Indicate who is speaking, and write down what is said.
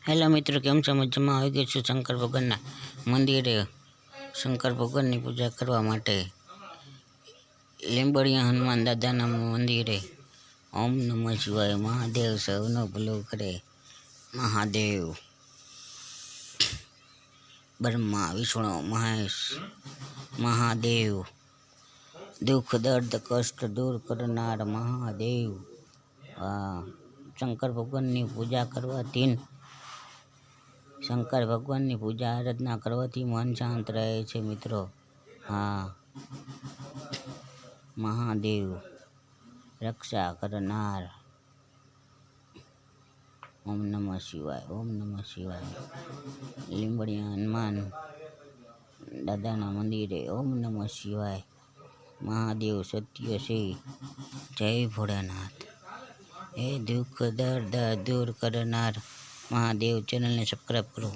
Speaker 1: Hello મિત્રો, કેમ છો? મજામાં? આવી ગઈ છું શંકર ભગવાનના મંદિરે શંકર ભગવાનની પૂજા કરવા માટે લીંબડિયા હનુમાન દાદાના મંદિરે. ઓમ નમઃ શિવાય. મહાદેવ સૌનો ભલો કરે. મહાદેવ બ્રહ્મા વિષ્ણુ મહેશ મહાદેવ, દુઃખ દર્દ કષ્ટ દૂર કરનાર મહાદેવ. શંકર ભગવાનની પૂજા કરવાથી શંકર ભગવાનની પૂજા આરાધના કરવાથી મન શાંત રહે છે મિત્રો. મહાદેવ રક્ષા કરનાર. ઓમ નમઃ શિવાય. ઓમ નમઃ શિવાય. લીંબડિયા હનુમાન દાદાના મંદિરે. ઓમ નમઃ શિવાય. મહાદેવ સત્ય છે. જય ભોળાનાથ. એ દુઃખ દર્દ દૂર કરનાર મહાદેવ. ચેનલને સબસ્ક્રાઈબ કરો.